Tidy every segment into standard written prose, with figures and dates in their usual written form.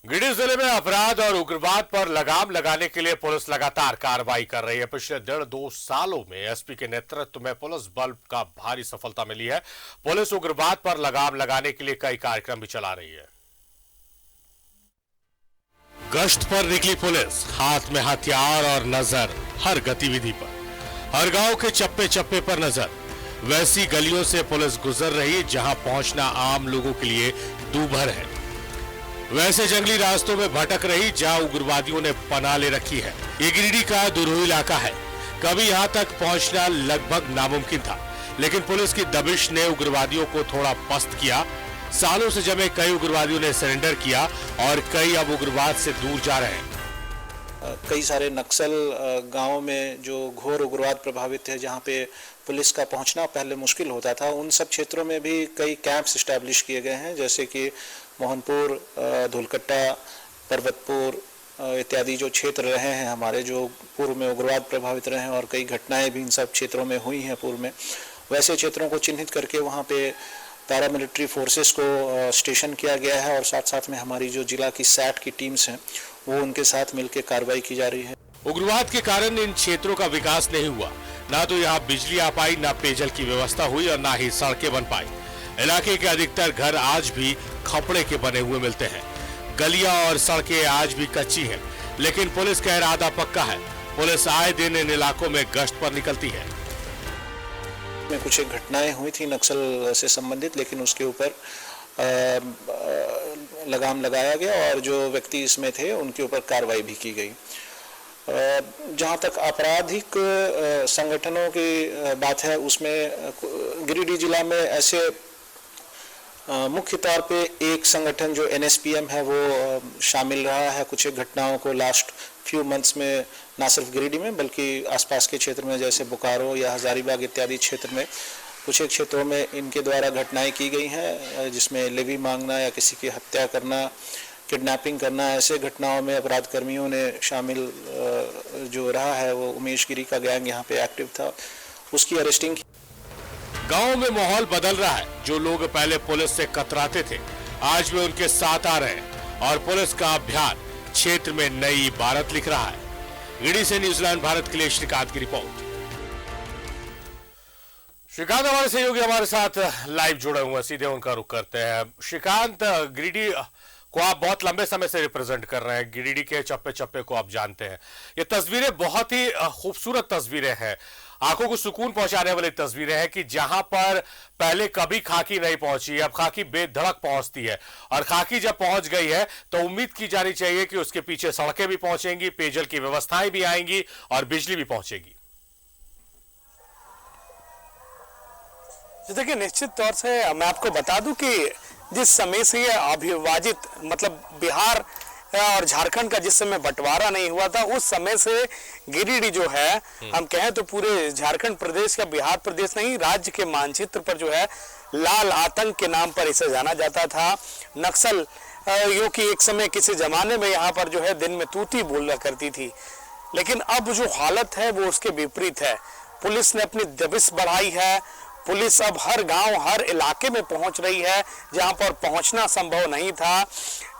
गिरिडीह जिले में अपराध और उग्रवाद पर लगाम लगाने के लिए पुलिस लगातार कार्रवाई कर रही है। पिछले 1.5-2 सालों में एसपी के नेतृत्व में पुलिस बल का भारी सफलता मिली है। पुलिस उग्रवाद पर लगाम लगाने के लिए कई कार्यक्रम भी चला रही है। गश्त पर निकली पुलिस, हाथ में हथियार और नजर हर गतिविधि पर, हर गांव के चप्पे चप्पे पर नजर। वैसी गलियों से पुलिस गुजर रही जहां पहुंचना आम लोगों के लिए दूभर है। वैसे जंगली रास्तों में भटक रही जहां उग्रवादियों ने पनाह ले रखी है। ये गिरिडीह का दुरूही इलाका है। कभी यहां तक पहुंचना लगभग नामुमकिन था, लेकिन पुलिस की दबिश ने उग्रवादियों को थोड़ा पस्त किया। सालों से जमे कई उग्रवादियों ने सरेंडर किया और कई अब उग्रवाद से दूर जा रहे हैं। कई सारे नक्सल गांवों में जो घोर उग्रवाद प्रभावित है, जहां पे पुलिस का पहुंचना पहले मुश्किल होता था, उन सब क्षेत्रों में भी कई कैंप्स इस्टेब्लिश किए गए हैं, जैसे कि मोहनपुर, धुलकट्टा, पर्वतपुर इत्यादि जो क्षेत्र रहे हैं हमारे, जो पूर्व में उग्रवाद प्रभावित रहे हैं और कई घटनाएं भी इन सब क्षेत्रों में हुई हैं पूर्व में। वैसे क्षेत्रों को चिन्हित करके वहाँ पे पैरामिलिट्री फोर्सेस को स्टेशन किया गया है और साथ साथ में हमारी जो जिला की सैट की टीम्स हैं वो उनके साथ मिलकर कार्रवाई की जा रही है। उग्रवाद के कारण इन क्षेत्रों का विकास नहीं हुआ। ना तो यहाँ बिजली आ पाई, ना पेयजल की व्यवस्था हुई और ना ही सड़कें बन पाई। इलाके के अधिकतर घर आज भी खपड़े के बने हुए मिलते हैं। गलियां और सड़कें आज भी कच्ची हैं, लेकिन पुलिस का इरादा पक्का है। पुलिस आए दिन इन इलाकों में गश्त पर निकलती है। में कुछ एक घटनाएं हुई थी नक्सल से संबंधित, लेकिन उसके ऊपर लगाम लगाया गया और जो व्यक्ति इसमें थे उनके ऊपर कार्रवाई भी की गई। जहाँ तक आपराधिक संगठनों की बात है, उसमें गिरिडीह जिला में ऐसे मुख्य तौर पे एक संगठन जो NSPM है वो शामिल रहा है कुछ एक घटनाओं को लास्ट फ्यू मंथ्स में, ना सिर्फ गिरिडीह में बल्कि आसपास के क्षेत्र में जैसे बोकारो या हजारीबाग इत्यादि क्षेत्र में कुछ एक क्षेत्रों में इनके द्वारा घटनाएं की गई हैं, जिसमें लेवी मांगना या किसी की हत्या करना, किडनैपिंग करना, ऐसे घटनाओं में अपराध कर्मियों ने शामिल जो रहा है वो उमेश गिरी का गैंग यहाँ पे एक्टिव था, उसकी अरेस्टिंग। गांव में माहौल बदल रहा है। जो लोग पहले पुलिस से कतराते थे आज वे उनके साथ आ रहे हैं और पुलिस का अभियान क्षेत्र में नई इबारत लिख रहा है। गिरिडीह से न्यूजीलैंड भारत के लिए श्रीकांत की रिपोर्ट। श्रीकांत हमारे सहयोगी हमारे साथ लाइव जुड़े हुए हैं, सीधे उनका रुख करते हैं। श्रीकांत, गिरिडीह को आप बहुत लंबे समय से रिप्रेजेंट कर रहे हैं, गिरिडीह के चप्पे चप्पे को आप जानते हैं। ये तस्वीरें बहुत ही खूबसूरत तस्वीरें हैं, आंखों को सुकून पहुंचाने वाली तस्वीरें हैं कि जहां पर पहले कभी खाकी नहीं पहुंची, अब खाकी बेधड़क पहुंचती है और खाकी जब पहुंच गई है तो उम्मीद की जानी चाहिए कि उसके पीछे सड़कें भी पहुंचेंगी, पेयजल की व्यवस्थाएं भी आएंगी और बिजली भी पहुंचेगी। देखिए, निश्चित तौर से मैं आपको बता दूं कि जिस समय से ये अविभाजित मतलब बिहार और झारखंड का जिस समय बंटवारा नहीं हुआ था, उस समय से गिरिडीह जो है, हम कहें तो पूरे झारखंड प्रदेश का, बिहार प्रदेश नहीं, राज्य के मानचित्र पर जो है लाल आतंक के नाम पर इसे जाना जाता था। नक्सल यो की एक समय किसी जमाने में यहाँ पर जो है दिन में तूती बोला करती थी, लेकिन अब जो हालत है वो उसके विपरीत है। पुलिस ने अपनी दबिश बढ़ाई है। पुलिस अब हर गांव, हर इलाके में पहुंच रही है जहां पर पहुंचना संभव नहीं था,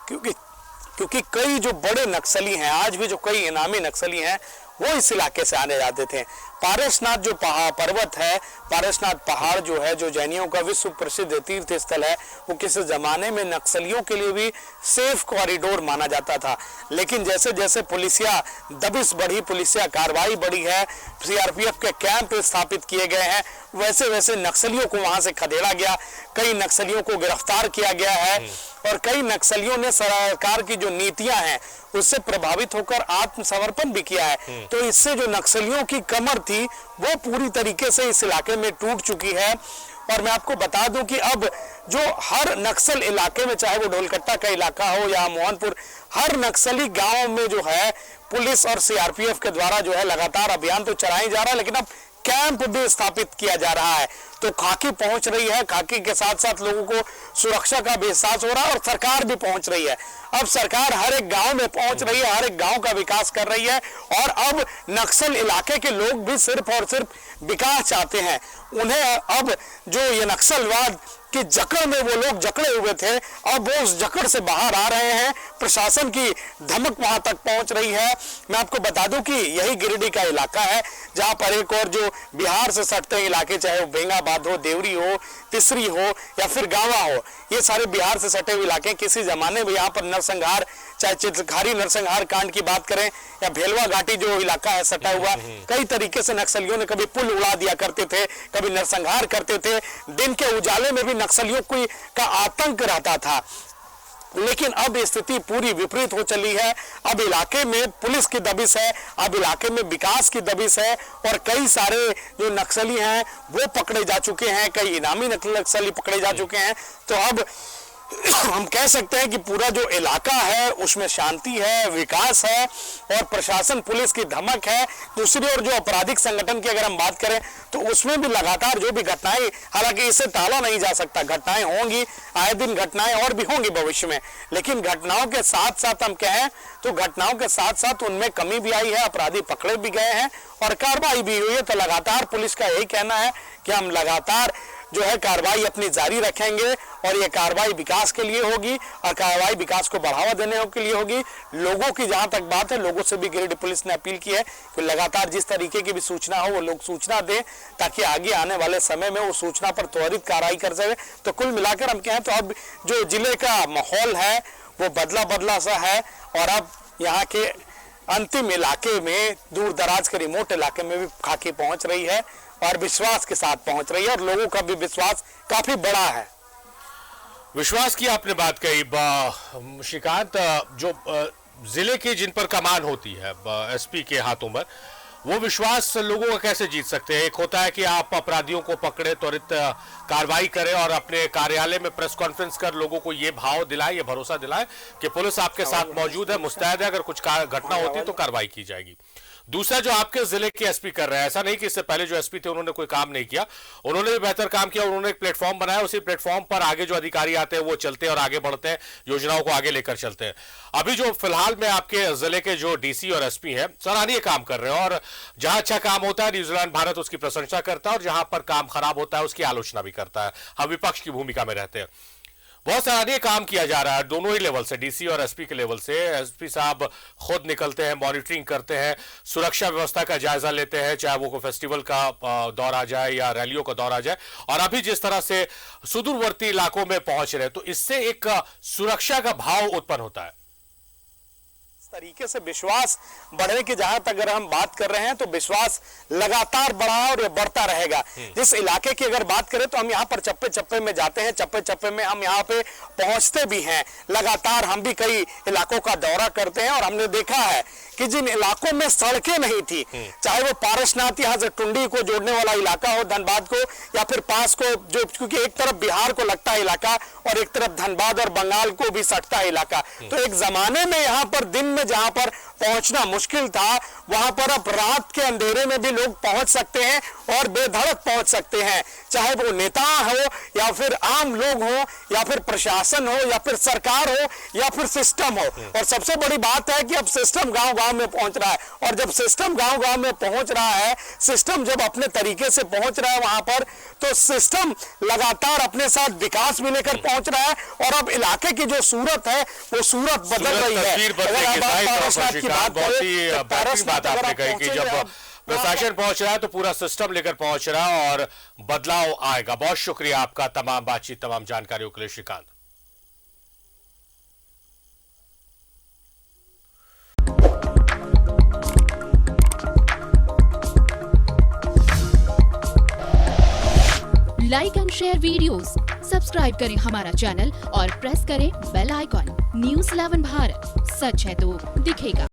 क्योंकि कई जो बड़े नक्सली हैं, आज भी जो कई इनामी नक्सली हैं, वो इस इलाके से आने जाते थे। पारसनाथ जो पर्वत है, पारसनाथ पहाड़ जो है, जो जैनियों का विश्व प्रसिद्ध तीर्थ स्थल है, वो किसी जमाने में नक्सलियों के लिए भी सेफ कॉरिडोर माना जाता था। लेकिन जैसे जैसे पुलिसिया दबिश बढ़ी, पुलिसिया कार्रवाई बढ़ी है, CRPF के कैंप स्थापित किए गए हैं, वैसे वैसे नक्सलियों को वहां से खदेड़ा गया, कई नक्सलियों को गिरफ्तार किया गया है और कई नक्सलियों ने सरकार की जो नीतियां हैं उससे प्रभावित होकर आत्मसमर्पण भी किया है। तो इससे जो नक्सलियों की कमर थी वो पूरी तरीके से इस इलाके में टूट चुकी है। और मैं आपको बता दूं कि अब जो हर नक्सल इलाके में, चाहे वो ढोलकट्टा का इलाका हो या मोहनपुर, हर नक्सली गांव में जो है पुलिस और CRPF के द्वारा जो है लगातार अभियान तो चलाया जा रहा है, लेकिन अब कैंप भी स्थापित किया जा रहा है। तो खाकी पहुंच रही है, खाकी के साथ साथ लोगों को सुरक्षा का भी एहसास हो रहा है और सरकार भी पहुंच रही है। अब सरकार हर एक गांव में पहुंच रही है, हर एक गांव का विकास कर रही है और अब नक्सल इलाके के लोग भी सिर्फ और सिर्फ विकास चाहते हैं। उन्हें अब जो ये नक्सलवाद की जकड़ में वो लोग जकड़े हुए थे, अब वो उस जकड़ से बाहर आ रहे हैं। प्रशासन की धमक वहां तक पहुंच रही है। मैं आपको बता दूं कि यही गिरिडीह का इलाका है जहां पर एक और जो बिहार से सटते इलाके, चाहे वो बेंगाबाद हो, देवरी हो, तिसरी हो या फिर गांवा हो, ये सारे बिहार से सटे हुए इलाके। किसी जमाने में यहाँ पर नरसंहार, चाहे चित्रखारी नरसंहार कांड की बात करें या भेलवा घाटी जो इलाका है सटा हुआ, कई तरीके से नक्सलियों ने कभी पुल उड़ा दिया करते थे, कभी नरसंहार करते थे। दिन के उजाले में भी नक्सलियों का आतंक रहता था। लेकिन अब स्थिति पूरी विपरीत हो चली है। अब इलाके में पुलिस की दबिश है, अब इलाके में विकास की दबिश है और कई सारे जो नक्सली हैं वो पकड़े जा चुके हैं, कई इनामी नक्सली पकड़े जा चुके हैं। तो अब हम कह सकते हैं कि पूरा जो इलाका है उसमें शांति है, विकास है और प्रशासन, पुलिस की धमक है। दूसरी ओर जो आपराधिक संगठन की अगर हम बात करें तो उसमें भी लगातार जो भी घटनाएं, हालांकि इसे टाला नहीं जा सकता, घटनाएं होंगी, आए दिन घटनाएं और भी होंगी भविष्य में, लेकिन घटनाओं के साथ साथ हम कहें तो घटनाओं के साथ साथ उनमें कमी भी आई है, अपराधी पकड़े भी गए हैं और कार्रवाई भी हुई है। तो लगातार पुलिस का यही कहना है कि हम लगातार जो है कार्रवाई अपनी जारी रखेंगे और ये कार्रवाई विकास के लिए होगी और कार्रवाई विकास को बढ़ावा देने के लिए होगी। लोगों की जहां तक बात है, लोगों से भी गिरिडीह पुलिस ने अपील की है कि लगातार जिस तरीके की भी सूचना हो वो लोग सूचना दें ताकि आगे आने वाले समय में वो सूचना पर त्वरित कार्रवाई कर सके। तो कुल मिलाकर हम कहें तो अब जो जिले का माहौल है वो बदला सा है और अब यहाँ के अंतिम इलाके में, दूर दराज के रिमोट इलाके में भी खाकी पहुंच रही है और विश्वास के साथ पहुंच रही है और लोगों का भी विश्वास काफी बड़ा है। विश्वास की आपने बात कही श्रीकांत, जो जिले की जिन पर कमान होती है एसपी के हाथों पर, वो विश्वास लोगों का कैसे जीत सकते हैं? एक होता है कि आप अपराधियों को पकड़े, त्वरित कार्रवाई करें और अपने कार्यालय में प्रेस कॉन्फ्रेंस कर लोगों को ये भाव दिलाए, ये भरोसा दिलाए कि पुलिस आपके साथ मौजूद है, मुस्तैद है, अगर कुछ घटना होती तो कार्रवाई की जाएगी। दूसरा जो आपके जिले के एसपी कर रहे हैं, ऐसा नहीं कि इससे पहले जो एसपी थे उन्होंने कोई काम नहीं किया, उन्होंने भी बेहतर काम किया, उन्होंने एक प्लेटफॉर्म बनाया, उसी प्लेटफॉर्म पर आगे जो अधिकारी आते हैं वो चलते हैं और आगे बढ़ते हैं, योजनाओं को आगे लेकर चलते हैं। अभी जो फिलहाल में आपके जिले के जो डीसी और एसपी हैं सराहनीय काम कर रहे हैं और जहां अच्छा काम होता है न्यूजीलैंड भारत उसकी प्रशंसा करता है और जहां पर काम खराब होता है उसकी आलोचना भी करता है। हम विपक्ष की भूमिका में रहते हैं। बहुत सराहनीय काम किया जा रहा है दोनों ही लेवल से, डीसी और एसपी के लेवल से। एसपी साहब खुद निकलते हैं, मॉनिटरिंग करते हैं, सुरक्षा व्यवस्था का जायजा लेते हैं, चाहे वो कोई फेस्टिवल का दौर आ जाए या रैलियों का दौर आ जाए। और अभी जिस तरह से सुदूरवर्ती इलाकों में पहुंच रहे हैं तो इससे एक सुरक्षा का भाव उत्पन्न होता है। तरीके से विश्वास बढ़ने की जहां तक अगर हम बात कर रहे हैं तो विश्वास लगातार बढ़ा और ये बढ़ता रहेगा। जिस इलाके की अगर बात करें तो हम यहाँ पर चप्पे चप्पे में जाते हैं, चप्पे चप्पे में हम यहाँ पे पहुंचते भी हैं। लगातार हम भी कई इलाकों का दौरा करते हैं और हमने देखा है कि जिन इलाकों में सड़कें नहीं थी, चाहे वो पारसनाथ यहाँ से टुंडी को जोड़ने वाला इलाका हो, धनबाद को, या फिर पास को जो, क्योंकि एक तरफ बिहार को लगता है इलाका और एक तरफ धनबाद और बंगाल को भी सटता है इलाका, तो एक जमाने में यहाँ पर दिन में जहाँ पर पहुंचना मुश्किल था वहां पर अब रात के अंधेरे में भी लोग पहुंच सकते हैं और बेधड़क पहुंच सकते हैं, चाहे वो नेता हो या फिर आम लोग हो या फिर प्रशासन हो या फिर सरकार हो या फिर सिस्टम हो। और सबसे बड़ी बात है कि अब सिस्टम गांव गांव में पहुंच रहा है और जब सिस्टम गांव गांव में पहुंच रहा है, सिस्टम जब अपने तरीके से पहुंच रहा है वहां पर, तो सिस्टम लगातार अपने साथ विकास भी लेकर पहुंच रहा है और अब इलाके की जो सूरत है वो सूरत बदल रही है। बहुत ही बेहतरीन बात आपने कही कि जब प्रशासन पहुंच रहा है तो पूरा सिस्टम लेकर पहुंच रहा है और बदलाव आएगा। बहुत शुक्रिया आपका तमाम बातचीत, तमाम जानकारियों के लिए Shrikant. Like and share videos, subscribe करें हमारा चैनल और प्रेस करें बेल आइकॉन। न्यूज़ 11 भारत, सच है तो दिखेगा।